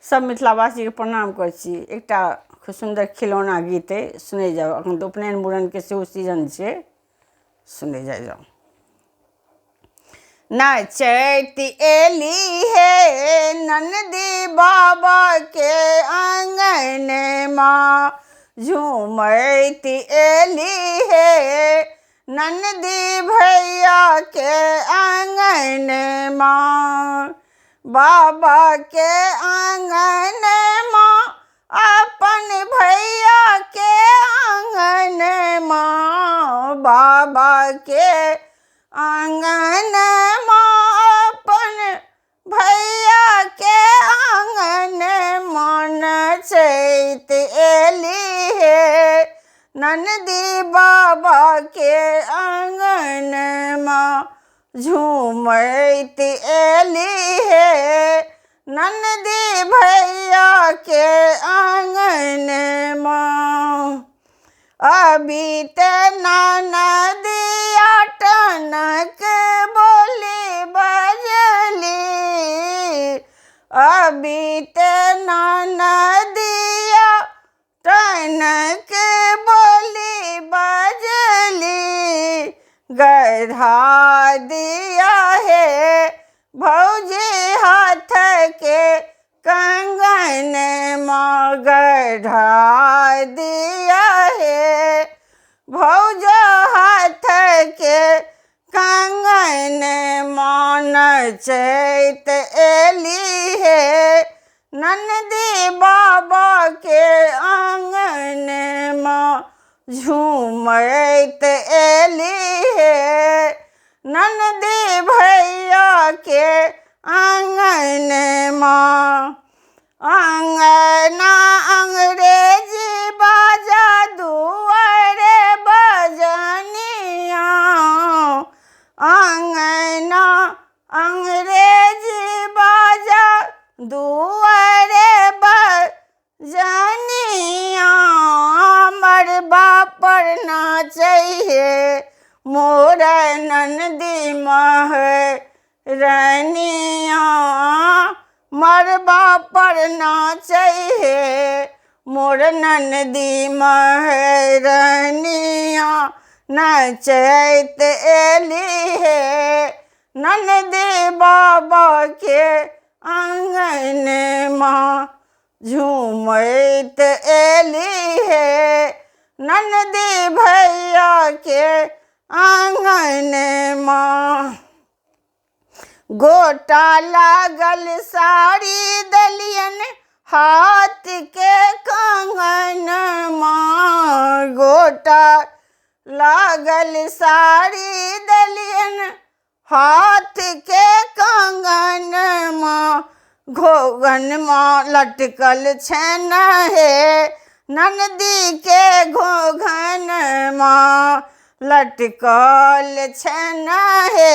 सब मिथिलावासी के प्रणाम कर छी। एकटा खूब सुंदर खिलौना गीत है, सुने जाओ। अखन तो उपनयन मूड़न के सेहो सीजन छे, सुने जाओ। नाचैत एली हे नंदी बाबा के आंगन माँ, झूमैत एली हे नंदी भैया के आंगन माँ। बाबा के आंगन माँ अपन भैया के आंगन माँ, बाबा के आंगन माँ अपन भैया के आंगन माँ। नचैत एली हे नंदी बाबा के आंगन माँ, झूमैत एली हे नंदी भैया के आंगन माँ। अभी ते ननदिया टनक बोली बजली, अभी ते ननदिया टनक बोली बजली। गधा दिया है भौजी हाथ के कंगन माँ, गधा दिया है भौजा हाथ के कंगन माँ। नचैत एली है नंदी बाबा के आंगन माँ, झूमैत एली है नंदी भैया के आंगन माँ। अंगना अंग्रेजी बाजा दुआरे बजनिया, अंगना अंग्रेजी बाजा दुआरे बजनिया। मरबा पर नाचैहे मोर नंदी महरनिया, मरबा पर नाचैहे मोर नंदी महरनिया। नचैत एली हे नंदी बाबा के आंगन माँ, झूमैत एली हे नंदी भैया के आंगन माँ। गोटा लागल साड़ी दलियन हाथ के कंगन माँ, गोटा लागल साड़ी दलियन हाथ के कंगन माँ। घोगन माँ लटकल छन हे नंदी के घोघन माँ, लटकल छन हे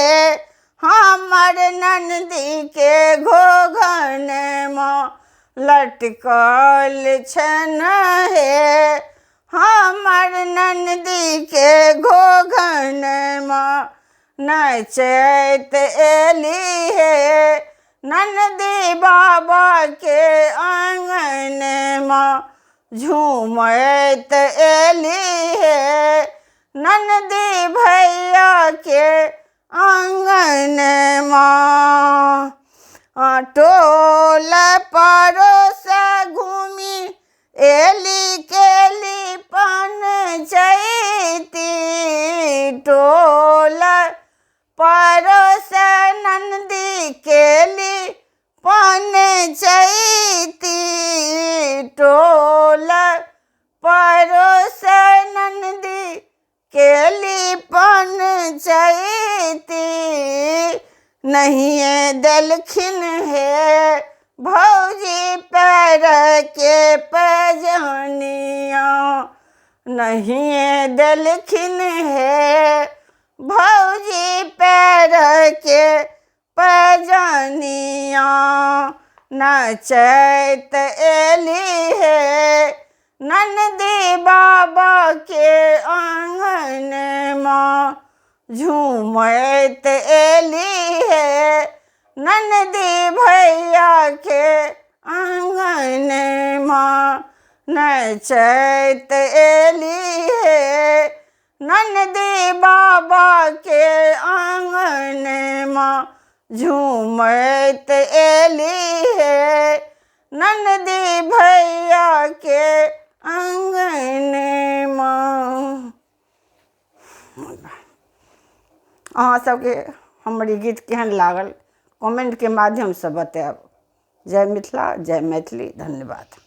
हमर नंदी के घोघन माँ, लटकल छन हे हमर नंदी के घोघन माँ। नचैत एली हे नंदी बाबा के आंगन माँ, झूमैत एली हे नंदी भैया के आंगन माँ। टोल पड़ोस घूमी एली केली पंचायती, टोल पड़ोस नंदी केली पंचायती, टोल पड़ोस नंदी केली पंचायती। नहीं देलखिन है भौजी पैर के पैजनिया, नहीं देलखिन है भौजी पैर के पैजनिया। नचैत एली है नंदी बाबा के आंगन माँ, झूमैत एली है नंदी भैया के आंगन चैत एली है नंदी बाबा के आंगन माँ, झूमत एली है नंदी भैया के आंगन माँ। अहाँ सबके हमर ई गीत केहन लागल कमेंट के माध्यम से बताएब। जय मिथिला, जय मैथिली, धन्यवाद।